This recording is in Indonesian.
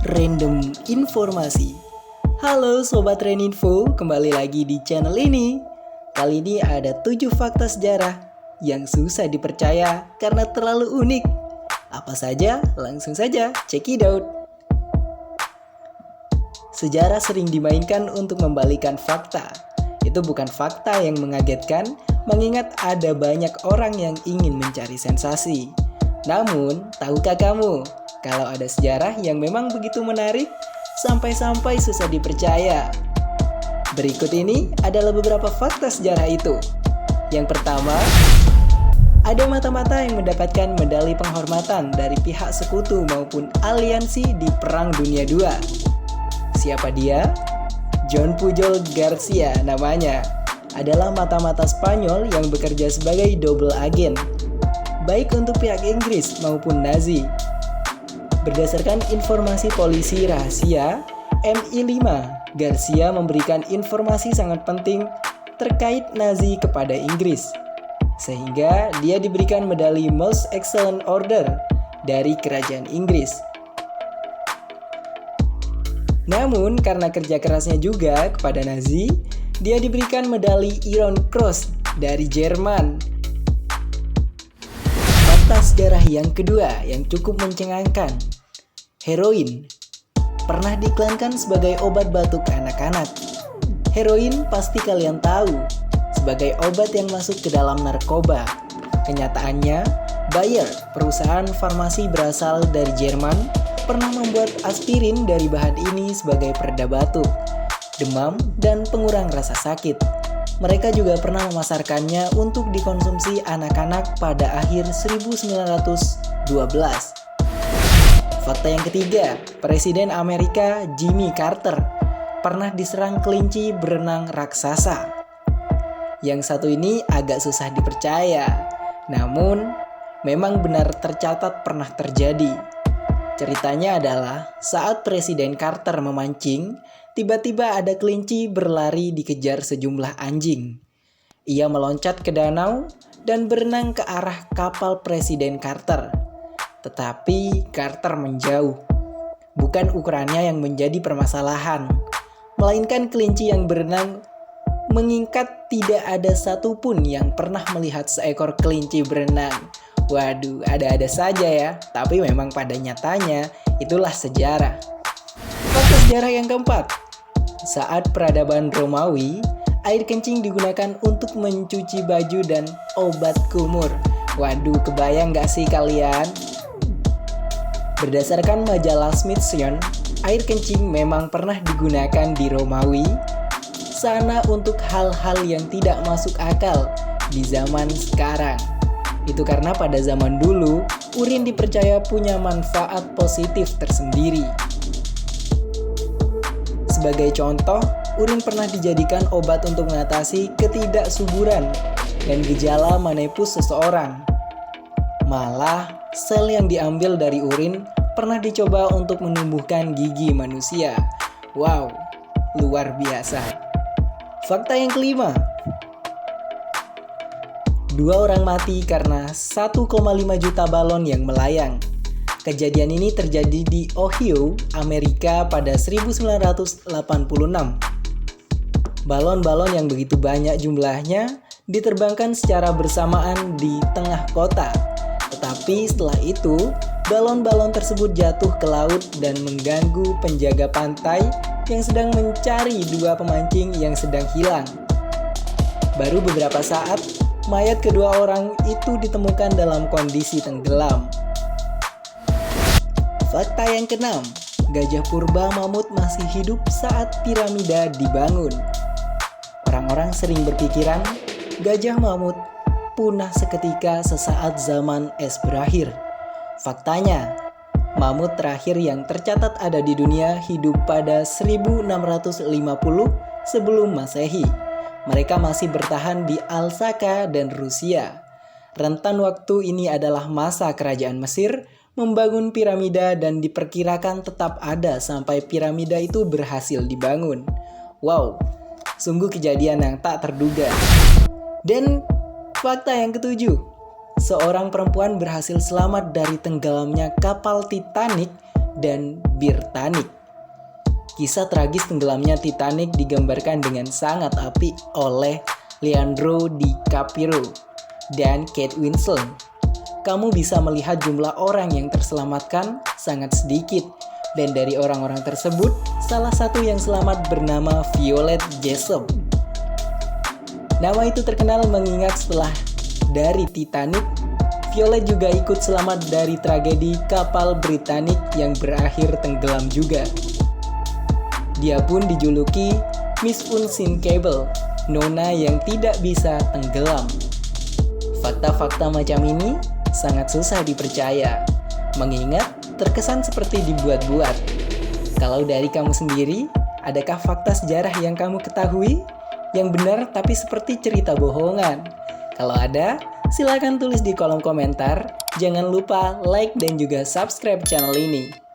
Random Informasi. Halo Sobat Reninfo, kembali lagi di channel ini. Kali ini ada 7 fakta sejarah yang susah dipercaya karena terlalu unik. Apa saja? Langsung saja check it out. Sejarah sering dimainkan untuk membalikan fakta. Itu bukan fakta yang mengagetkan, mengingat ada banyak orang yang ingin mencari sensasi. Namun, tahukah kamu kalau ada sejarah yang memang begitu menarik sampai-sampai susah dipercaya? Berikut ini adalah beberapa fakta sejarah itu. Yang pertama, ada mata-mata yang mendapatkan medali penghormatan dari pihak sekutu maupun aliansi di Perang Dunia II. Siapa dia? John Pujol Garcia namanya. Adalah mata-mata Spanyol yang bekerja sebagai double agen, baik untuk pihak Inggris maupun Nazi. Berdasarkan informasi polisi rahasia MI5, Garcia memberikan informasi sangat penting terkait Nazi kepada Inggris, sehingga dia diberikan medali Most Excellent Order dari kerajaan Inggris. Namun karena kerja kerasnya juga kepada Nazi, dia diberikan medali Iron Cross dari Jerman. Fakta sejarah yang kedua yang cukup mencengangkan. Heroin pernah diiklankan sebagai obat batuk anak-anak. Heroin pasti kalian tahu sebagai obat yang masuk ke dalam narkoba. Kenyataannya, Bayer, perusahaan farmasi berasal dari Jerman, pernah membuat aspirin dari bahan ini sebagai pereda batuk, demam, dan pengurang rasa sakit. Mereka juga pernah memasarkannya untuk dikonsumsi anak-anak pada akhir 1912. Fakta yang ketiga, Presiden Amerika Jimmy Carter pernah diserang kelinci berenang raksasa. Yang satu ini agak susah dipercaya, namun memang benar tercatat pernah terjadi. Ceritanya adalah saat Presiden Carter memancing, tiba-tiba ada kelinci berlari dikejar sejumlah anjing. Ia meloncat ke danau dan berenang ke arah kapal Presiden Carter. Tetapi Carter menjauh. Bukan ukurannya yang menjadi permasalahan, melainkan kelinci yang berenang mengikat. Tidak ada satupun yang pernah melihat seekor kelinci berenang. Waduh, ada-ada saja ya, tapi memang pada nyatanya itulah sejarah. Fakta sejarah yang keempat, saat peradaban Romawi, air kencing digunakan untuk mencuci baju dan obat kumur. Waduh, kebayang gak sih kalian? Berdasarkan majalah Smithsonian, air kencing memang pernah digunakan di Romawi sana untuk hal-hal yang tidak masuk akal di zaman sekarang. Itu karena pada zaman dulu, urin dipercaya punya manfaat positif tersendiri. Sebagai contoh, urin pernah dijadikan obat untuk mengatasi ketidaksuburan dan gejala menepus seseorang. Malah, sel yang diambil dari urin pernah dicoba untuk menumbuhkan gigi manusia. Wow, luar biasa. Fakta yang kelima, 2 orang mati karena 1,5 juta balon yang melayang. Kejadian ini terjadi di Ohio, Amerika pada 1986. Balon-balon yang begitu banyak jumlahnya diterbangkan secara bersamaan di tengah kota. Tetapi setelah itu, balon-balon tersebut jatuh ke laut dan mengganggu penjaga pantai yang sedang mencari 2 pemancing yang sedang hilang. Baru beberapa saat, mayat kedua orang itu ditemukan dalam kondisi tenggelam. Fakta yang keenam, gajah purba mamut masih hidup saat piramida dibangun. Orang-orang sering berpikiran, gajah mamut punah seketika sesaat zaman es berakhir. Faktanya, mamut terakhir yang tercatat ada di dunia hidup pada 1650 sebelum Masehi. Mereka masih bertahan di Alsaka dan Rusia. Rentan waktu ini adalah masa kerajaan Mesir membangun piramida dan diperkirakan tetap ada sampai piramida itu berhasil dibangun. Wow, sungguh kejadian yang tak terduga. Dan fakta yang ketujuh, seorang perempuan berhasil selamat dari tenggelamnya kapal Titanic dan Britannic. Kisah tragis tenggelamnya Titanic digambarkan dengan sangat apik oleh Leonardo DiCaprio dan Kate Winslet. Kamu bisa melihat jumlah orang yang terselamatkan sangat sedikit, dan dari orang-orang tersebut, salah satu yang selamat bernama Violet Jessop. Nama itu terkenal mengingat setelah dari Titanic, Violet juga ikut selamat dari tragedi kapal Britannic yang berakhir tenggelam juga. Dia pun dijuluki Miss Unsinkable, nona yang tidak bisa tenggelam. Fakta-fakta macam ini sangat susah dipercaya, mengingat terkesan seperti dibuat-buat. Kalau dari kamu sendiri, adakah fakta sejarah yang kamu ketahui yang benar tapi seperti cerita bohongan? Kalau ada, silakan tulis di kolom komentar. Jangan lupa like dan juga subscribe channel ini.